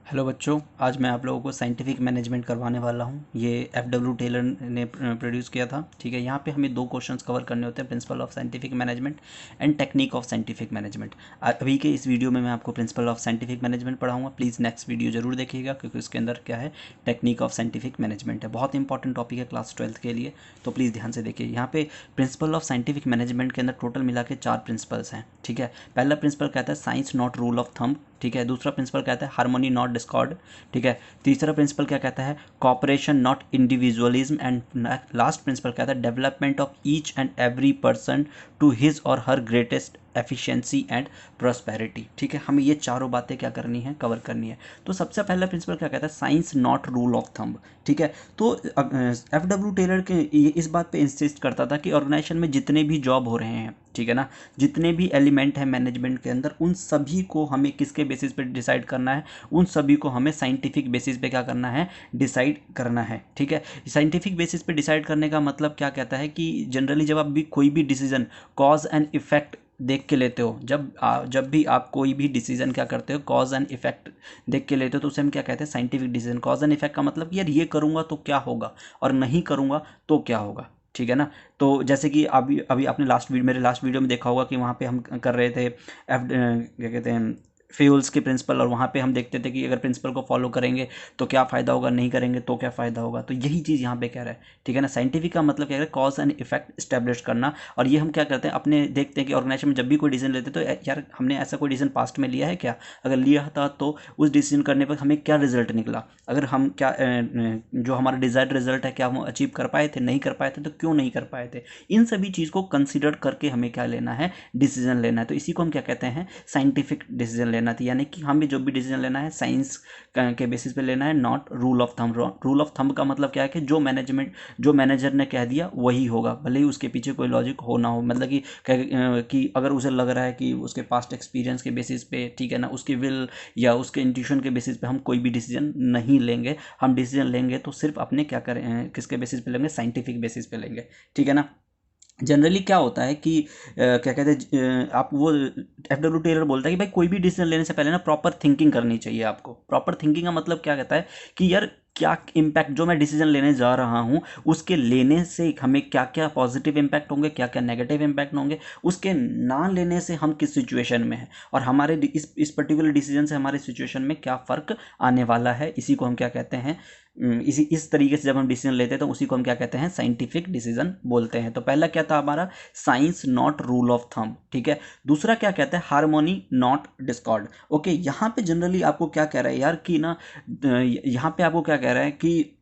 Hello बच्चों, आज मैं आप लोगों को साइंटिफिक मैनेजमेंट करवाने वाला हूँ। ये एफ.डब्ल्यू. टेलर ने प्रोड्यूस किया था। ठीक है, यहाँ पे हमें दो क्वेश्चंस कवर करने होते हैं, principle of scientific management and technique of scientific management. अभी के इस वीडियो में मैं आपको प्रिंसिपल ऑफ साइंटिफिक मैनेजमेंट पढ़ाऊंगा। प्लीज़ नेक्स्ट वीडियो जरूर देखिएगा, क्योंकि उसके अंदर क्या है, टेक्निक ऑफ साइंटिफिक मैनेजमेंट है। बहुत इंपॉर्टेंट टॉपिक है क्लास 12th के लिए, तो प्लीज़ ध्यान से देखिए। यहाँ पे प्रिंसिपल ऑफ साइंटिफिक मैनेजमेंट के अंदर टोटल मिला के 4 प्रिंसिपल्स हैं। ठीक है, पहला प्रिंसिपल कहता है science not rule of thumb. ठीक है, दूसरा प्रिंसिपल कहता है हार्मोनी नॉट डिस्कॉर्ड। ठीक है, तीसरा प्रिंसिपल क्या कहता है, cooperation not individualism. And last principle कहता है development of each and every person to his or her greatest efficiency and prosperity. ठीक है, हमें ये चारों बातें क्या करनी है, कवर करनी है। तो सबसे पहला प्रिंसिपल क्या कहता है, science not rule of thumb. ठीक है, तो एफ.डब्ल्यू. टेलर के ये इस बात पे इंसिस्ट करता था कि ऑर्गेनाइजेशन में जितने भी जॉब हो रहे हैं, ठीक है ना, जितने भी एलिमेंट हैं मैनेजमेंट के अंदर, उन सभी को हमें किसके बेसिस पे डिसाइड करना है, उन सभी को हमें साइंटिफिक बेसिस पे क्या करना है, डिसाइड करना है। ठीक है, साइंटिफिक बेसिस पे डिसाइड करने का मतलब क्या कहता है कि जनरली जब आप भी कोई भी डिसीजन कॉज एंड इफेक्ट देख के लेते हो, जब भी आप कोई भी डिसीजन क्या करते हो, कॉज एंड इफेक्ट देख के लेते हो, तो उसे हम क्या कहते हैं, scientific decision. Cause and effect का मतलब कि यार ये करूँगा तो क्या होगा और नहीं करूँगा तो क्या होगा। ठीक है ना, तो जैसे कि अभी अभी आपने मेरे लास्ट वीडियो में देखा होगा कि वहाँ पे हम कर रहे थे क्या कहते हैं, फ्यूल्स के प्रिंसिपल, और वहाँ पे हम देखते थे कि अगर प्रिंसिपल को फॉलो करेंगे तो क्या फ़ायदा होगा, नहीं करेंगे तो क्या फ़ायदा होगा। तो यही चीज़ यहाँ पे कह रहा है। ठीक है ना, साइंटिफिक का मतलब क्या है, कॉज एंड इफेक्ट स्टैब्लिश करना। और ये हम क्या करते हैं, अपने देखते हैं कि ऑर्गेनाइजेशन में जब भी कोई डिसीजन लेते हैं तो यार हमने ऐसा कोई डिसीजन पास्ट में लिया है क्या, अगर लिया था तो उस डिसीजन करने पर हमें क्या रिजल्ट निकला, अगर हम क्या जो हमारा डिजायर्ड रिजल्ट है क्या हम अचीव कर पाए थे, नहीं कर पाए थे तो क्यों नहीं कर पाए थे। इन सभी चीज़ को कंसिडर करके हमें क्या लेना है, डिसीजन लेना है। तो इसी को हम क्या कहते हैं, साइंटिफिक डिसीजन लेना था। यानी कि हमें जो भी डिसीजन लेना है साइंस के बेसिस पे लेना है, not rule of thumb. Rule of thumb का मतलब क्या है कि जो मैनेजर ने कह दिया वही होगा, भले ही उसके पीछे कोई लॉजिक हो ना हो। मतलब कि अगर उसे लग रहा है कि उसके पास्ट एक्सपीरियंस के बेसिस पे, ठीक है ना, उसकी विल या उसके इंट्यूशन के बेसिस पे हम कोई भी डिसीजन नहीं लेंगे। हम डिसीजन लेंगे तो सिर्फ अपने क्या करें, किसके बेसिस पे लेंगे, साइंटिफिक बेसिस पे लेंगे। ठीक है ना, जनरली क्या होता है कि क्या कहते हैं, आप वो एफ.डब्ल्यू. टेलर बोलता है कि भाई कोई भी डिसीजन लेने से पहले ना प्रॉपर थिंकिंग करनी चाहिए आपको। प्रॉपर थिंकिंग का मतलब क्या कहता है कि यार क्या इम्पैक्ट जो मैं डिसीजन लेने जा रहा हूँ उसके लेने से हमें क्या क्या पॉजिटिव इम्पैक्ट होंगे, क्या क्या नेगेटिव इम्पैक्ट होंगे, उसके ना लेने से हम किस सिचुएशन में हैं, और हमारे इस पर्टिकुलर डिसीजन से हमारे सिचुएशन में क्या फ़र्क आने वाला है। इसी को हम क्या कहते हैं, इस तरीके से जब हम डिसीजन लेते हैं तो उसी को हम क्या कहते हैं, साइंटिफिक डिसीजन बोलते हैं। तो पहला क्या था हमारा, science not rule of thumb. ठीक है, दूसरा क्या कहता है, हार्मोनी नॉट डिस्कॉर्ड। ओके, यहाँ पे जनरली आपको क्या कह रहा है यार कि ना, यहाँ पे आपको क्या कह रहा है कि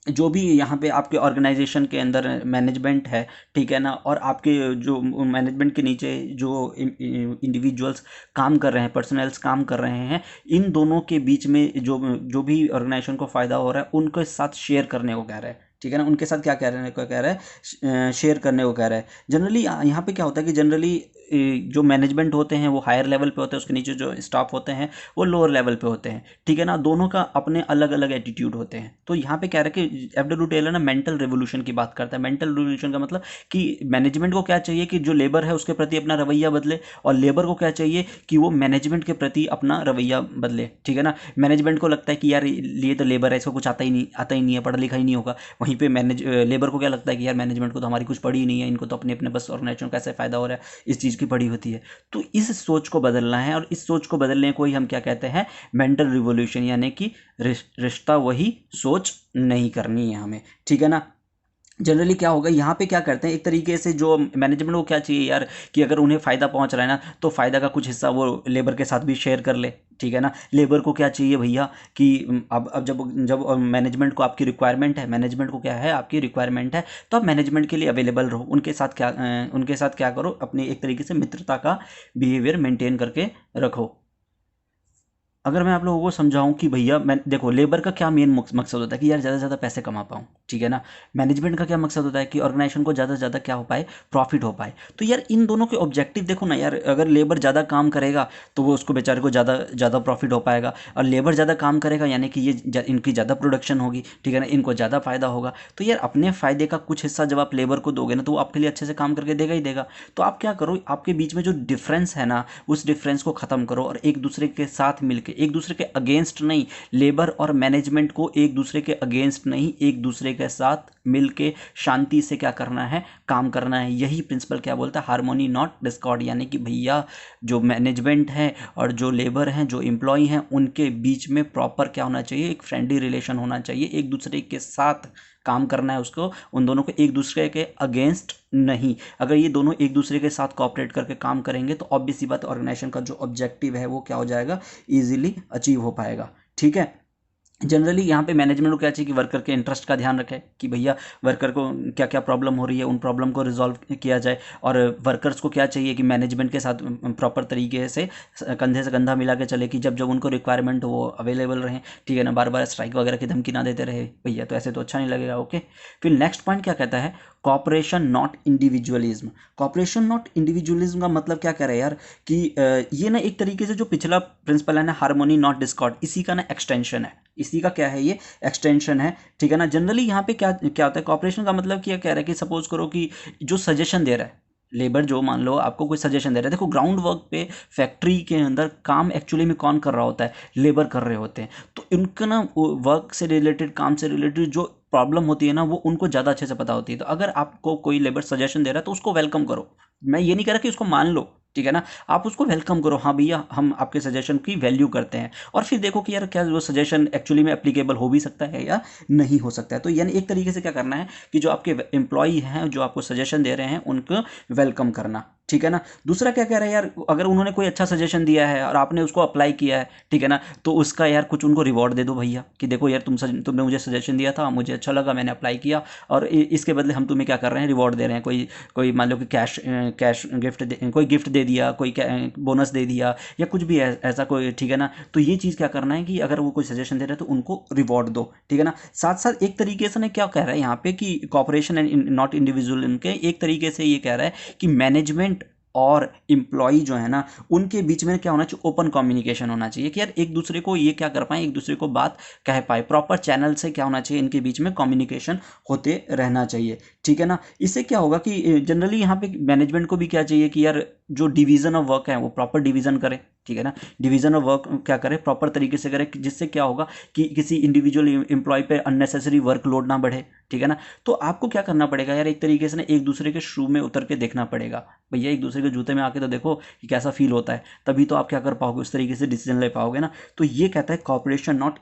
जो भी यहाँ पे आपके ऑर्गेनाइजेशन के अंदर मैनेजमेंट है, ठीक है ना, और आपके जो मैनेजमेंट के नीचे जो इंडिविजुअल्स काम कर रहे हैं, पर्सनल्स काम कर रहे हैं, इन दोनों के बीच में जो जो भी ऑर्गेनाइजेशन को फ़ायदा हो रहा है उनके साथ शेयर करने को कह रहा है। ठीक है ना, उनके साथ क्या कह रहा है, शेयर करने को कह रहा है। जनरली यहाँ पे क्या होता है कि जनरली जो मैनेजमेंट होते हैं वो हायर लेवल पे होते हैं, उसके नीचे जो स्टाफ होते हैं वो लोअर लेवल पे होते हैं। ठीक है ना, दोनों का अपने अलग अलग एटीट्यूड होते हैं। तो यहाँ पे कह रहा है कि एफ.डब्ल्यू. टेलर ना मेंटल रेवोल्यूशन की बात करता है। मेंटल रेवोल्यूशन का मतलब कि मैनेजमेंट को क्या चाहिए कि जो लेबर है उसके प्रति अपना रवैया बदले, और लेबर को क्या चाहिए कि वो मैनेजमेंट के प्रति अपना रवैया बदले। ठीक है ना, मैनेजमेंट को लगता है कि यार ये तो लेबर है, इसको कुछ आता ही नहीं है, पढ़ा लिखा ही नहीं होगा। वहीं पे लेबर को क्या लगता है कि यार मैनेजमेंट को तो हमारी कुछ पड़ी ही नहीं है, इनको तो अपने अपने बस ऑर्गेनाइजेशन कैसे फ़ायदा हो रहा है इस चीज़ की पड़ी होती है। तो इस सोच को बदलना है, और इस सोच को बदलने को ही हम क्या कहते हैं, मेंटल रिवोल्यूशन। यानी कि रिश्ता वही, सोच नहीं करनी है हमें। ठीक है ना, जनरली क्या होगा, यहाँ पे क्या करते हैं, एक तरीके से जो मैनेजमेंट को क्या चाहिए यार कि अगर उन्हें फ़ायदा पहुँच रहा है ना तो फ़ायदा का कुछ हिस्सा वो लेबर के साथ भी शेयर कर ले। ठीक है ना, लेबर को क्या चाहिए भैया कि अब जब जब मैनेजमेंट को आपकी रिक्वायरमेंट है, मैनेजमेंट को क्या है, आपकी रिक्वायरमेंट है, तो आप मैनेजमेंट के लिए अवेलेबल रहो। उनके साथ क्या करो, अपने एक तरीके से मित्रता का बिहेवियर मेंटेन करके रखो। अगर मैं आप लोगों को समझाऊं कि भैया, मैं देखो लेबर का क्या मेन मकसद होता है कि यार ज़्यादा से ज़्यादा पैसे कमा पाऊँ। ठीक है ना, मैनेजमेंट का क्या मकसद होता है कि ऑर्गेनाइजेशन को ज़्यादा से ज़्यादा क्या हो पाए, प्रॉफिट हो पाए। तो यार इन दोनों के ऑब्जेक्टिव देखो ना यार, अगर लेबर ज़्यादा काम करेगा तो वो उसको बेचारे को ज़्यादा ज़्यादा प्रॉफिट हो पाएगा, और लेबर ज़्यादा काम करेगा यानी कि इनकी ज़्यादा प्रोडक्शन होगी। ठीक है ना, इनको ज़्यादा फायदा होगा। तो यार अपने फ़ायदे का कुछ हिस्सा जब आप लेबर को दोगे ना तो वो आपके लिए अच्छे से काम करके देगा ही देगा। तो आप क्या करो, आपके बीच में जो डिफरेंस है ना, उस डिफरेंस को ख़त्म करो और एक दूसरे के साथ मिलकर, एक दूसरे के अगेंस्ट नहीं, लेबर और मैनेजमेंट को एक दूसरे के अगेंस्ट नहीं, एक दूसरे के साथ मिल के शांति से क्या करना है, काम करना है। यही प्रिंसिपल क्या बोलता है, हार्मोनी नॉट डिस्कॉर्ड, यानी कि भैया जो मैनेजमेंट है और जो लेबर हैं, जो एम्प्लॉय हैं, उनके बीच में प्रॉपर क्या होना चाहिए, एक फ्रेंडली रिलेशन होना चाहिए, एक दूसरे के साथ काम करना है उसको, उन दोनों को एक दूसरे के अगेंस्ट नहीं। अगर ये दोनों एक दूसरे के साथ कोऑपरेट करके काम करेंगे तो ऑब्वियस सी बात, ऑर्गेनाइजेशन का जो ऑब्जेक्टिव है वो क्या हो जाएगा, इजीली अचीव हो पाएगा। ठीक है, जनरली यहाँ पे मैनेजमेंट को क्या चाहिए कि वर्कर के इंटरेस्ट का ध्यान रखे, कि भैया वर्कर को क्या क्या प्रॉब्लम हो रही है, उन प्रॉब्लम को रिजॉल्व किया जाए। और वर्कर्स को क्या चाहिए कि मैनेजमेंट के साथ प्रॉपर तरीके से कंधे से कंधा मिला के चले, कि जब जब उनको रिक्वायरमेंट हो वो अवेलेबल रहें। ठीक है ना, बार बार स्ट्राइक वगैरह की धमकी ना देते रहे भैया, तो ऐसे तो अच्छा नहीं लगेगा। ओके, फिर नेक्स्ट पॉइंट क्या कहता है, cooperation not individualism. Cooperation not individualism का मतलब क्या कह रहे हैं यार, कि ये ना एक तरीके से जो पिछला प्रिंसिपल है ना, हार्मोनी नॉट डिस्कॉर्ड, इसी का ना एक्सटेंशन है, इसी का क्या है, ये एक्सटेंशन है। ठीक है ना, जनरली यहाँ पे क्या क्या होता है, कॉपरेशन का मतलब क्या कह रहा है कि सपोज करो कि जो सजेशन दे रहा है लेबर, जो मान लो आपको कोई सजेशन दे रहा है, देखो ग्राउंड वर्क पे फैक्ट्री के अंदर काम एक्चुअली में कौन कर रहा होता है, लेबर कर रहे होते हैं। तो इनका ना वर्क से रिलेटेड, काम से रिलेटेड जो प्रॉब्लम होती है ना, वो उनको ज़्यादा अच्छे से पता होती है। तो अगर आपको कोई लेबर सजेशन दे रहा है तो उसको वेलकम करो। मैं ये नहीं कह रहा कि उसको मान लो, ठीक है ना, आप उसको वेलकम करो, हाँ भैया हम आपके सजेशन की वैल्यू करते हैं। और फिर देखो कि यार क्या वो सजेशन एक्चुअली में एप्लीकेबल हो भी सकता है या नहीं हो सकता है। तो यानी एक तरीके से क्या करना है कि जो आपके एम्प्लॉई हैं, जो आपको सजेशन दे रहे हैं, उनको वेलकम करना। ठीक है ना, दूसरा क्या कह रहे हैं यार, अगर उन्होंने कोई अच्छा सजेशन दिया है और आपने उसको अप्लाई किया है, ठीक है ना, तो उसका यार कुछ उनको रिवॉर्ड दे दो भैया, कि देखो यार तुमने मुझे सजेशन दिया था, मुझे अच्छा लगा, मैंने अप्लाई किया, और इसके बदले हम तुम्हें क्या कर रहे हैं, रिवॉर्ड दे रहे हैं। कोई कोई मान लो कि कैश गिफ्ट कोई गिफ्ट दे दिया, कोई बोनस दे दिया, या कुछ भी ऐसा कोई। ठीक है ना, तो ये चीज़ क्या करना है कि अगर वो कोई सजेशन दे रहा है तो उनको रिवॉर्ड दो। ठीक है ना, साथ साथ एक तरीके से ना क्या कह रहा है यहाँ पे कि कॉपरेशन एंड नॉट इंडिविजुअल, इनके एक तरीके से ये कह रहा है कि मैनेजमेंट और एम्प्लॉय जो है ना, उनके बीच में क्या होना चाहिए, ओपन कम्युनिकेशन होना चाहिए, कि यार एक दूसरे को ये क्या कर पाए, एक दूसरे को बात कह पाए, प्रॉपर चैनल से क्या होना चाहिए, इनके बीच में कम्युनिकेशन होते रहना चाहिए। ठीक है ना, इससे क्या होगा कि जनरली यहाँ पे मैनेजमेंट को भी क्या चाहिए कि यार जो डिवीजन ऑफ वर्क है वो प्रॉपर डिवीजन करे। ठीक है ना, डिवीजन ऑफ वर्क क्या करे, प्रॉपर तरीके से करे, जिससे क्या होगा कि किसी इंडिविजुअल एम्प्लॉय पे अननेसेसरी वर्कलोड ना बढ़े। ठीक है ना, तो आपको क्या करना पड़ेगा यार, एक तरीके से ना एक दूसरे के शू में उतर के देखना पड़ेगा, भैया एक दूसरे के जूते में आके तो देखो कि कैसा फील होता है, तभी तो आप क्या कर पाओगे, उस तरीके से डिसीजन ले पाओगे ना। तो ये कहता है कॉपरेशन नॉट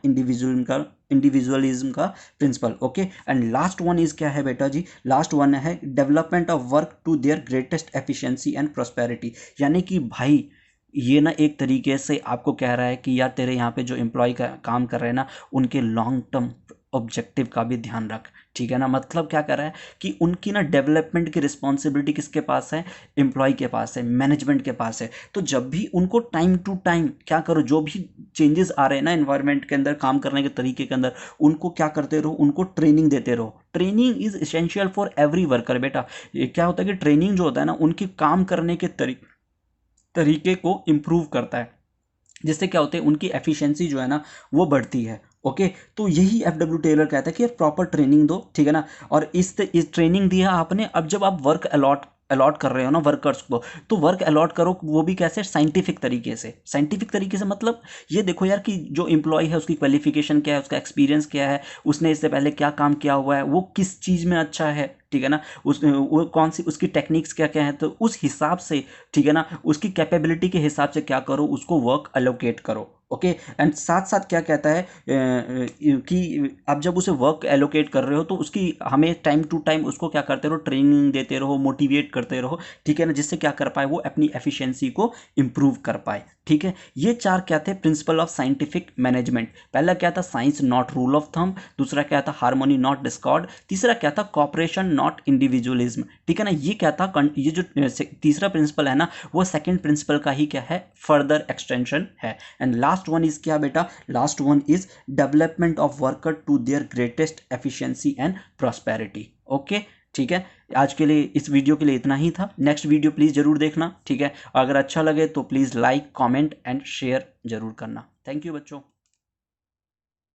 इंडिविजुअलिज्म का principle. Okay, and last one is क्या है बेटा जी, लास्ट वन है development of work to their greatest efficiency and prosperity. यानी कि भाई ये ना एक तरीके से आपको कह रहा है कि यार तेरे यहाँ पे जो एम्प्लॉय का काम कर रहे हैं ना, उनके लॉन्ग टर्म ऑब्जेक्टिव का भी ध्यान रख। ठीक है ना, मतलब क्या कर रहा है कि उनकी ना डेवलपमेंट की रिस्पॉन्सिबिलिटी किसके पास है, एम्प्लॉय के पास है, मैनेजमेंट के पास है। तो जब भी उनको टाइम टू टाइम क्या करो, जो भी चेंजेस आ रहे हैं ना एनवायरनमेंट के अंदर, काम करने के तरीके के अंदर, उनको क्या करते रहो, उनको ट्रेनिंग देते रहो। Training is essential for every worker बेटा। ये क्या होता है कि ट्रेनिंग जो होता है ना, उनकी काम करने के तरीके को इम्प्रूव करता है, जिससे क्या होता है उनकी एफिशिएंसी जो है ना वो बढ़ती है। ओके, तो यही एफडब्ल्यू टेलर कहता है कि यार प्रॉपर ट्रेनिंग दो। ठीक है ना, और इस ट्रेनिंग दिया आपने, अब जब आप वर्क अलॉट कर रहे हो ना वर्कर्स को, तो वर्क अलॉट करो, वो भी कैसे, साइंटिफिक तरीके से। साइंटिफिक तरीके से मतलब ये देखो यार कि जो एम्प्लॉय है उसकी क्वालिफिकेशन क्या है, उसका एक्सपीरियंस क्या है, उसने इससे पहले क्या काम किया हुआ है, वो किस चीज़ में अच्छा है। ठीक है ना, वो कौन सी उसकी टेक्निक्स क्या क्या है, तो उस हिसाब से, ठीक है ना, उसकी कैपेबिलिटी के हिसाब से क्या करो, उसको वर्क एलोकेट करो। ओके, एंड साथ साथ क्या कहता है कि आप जब उसे वर्क एलोकेट कर रहे हो तो उसकी हमें टाइम टू टाइम उसको क्या करते रहो, ट्रेनिंग देते रहो, मोटिवेट करते रहो। ठीक है ना, जिससे क्या कर पाए, वो अपनी एफिशिएंसी को इम्प्रूव कर पाए। ठीक है, ये चार क्या थे, प्रिंसिपल ऑफ साइंटिफिक मैनेजमेंट। पहला क्या था, science not rule of thumb. दूसरा क्या था, हार्मोनी नॉट डिस्कॉर्ड। तीसरा क्या था, कॉपरेशन नॉट इंडिविजुअलिज्म। ठीक है ना, ये क्या था, ये जो तीसरा प्रिंसिपल है ना, वो सेकंड प्रिंसिपल का ही क्या है, फर्दर एक्सटेंशन है। एंड लास्ट वन इज क्या बेटा, last one is development of worker to their greatest efficiency and prosperity. Okay, ठीक है, आज के लिए इस वीडियो के लिए इतना ही था। नेक्स्ट वीडियो प्लीज़ जरूर देखना। ठीक है, अगर अच्छा लगे तो please like, comment and share जरूर करना। थैंक यू बच्चों।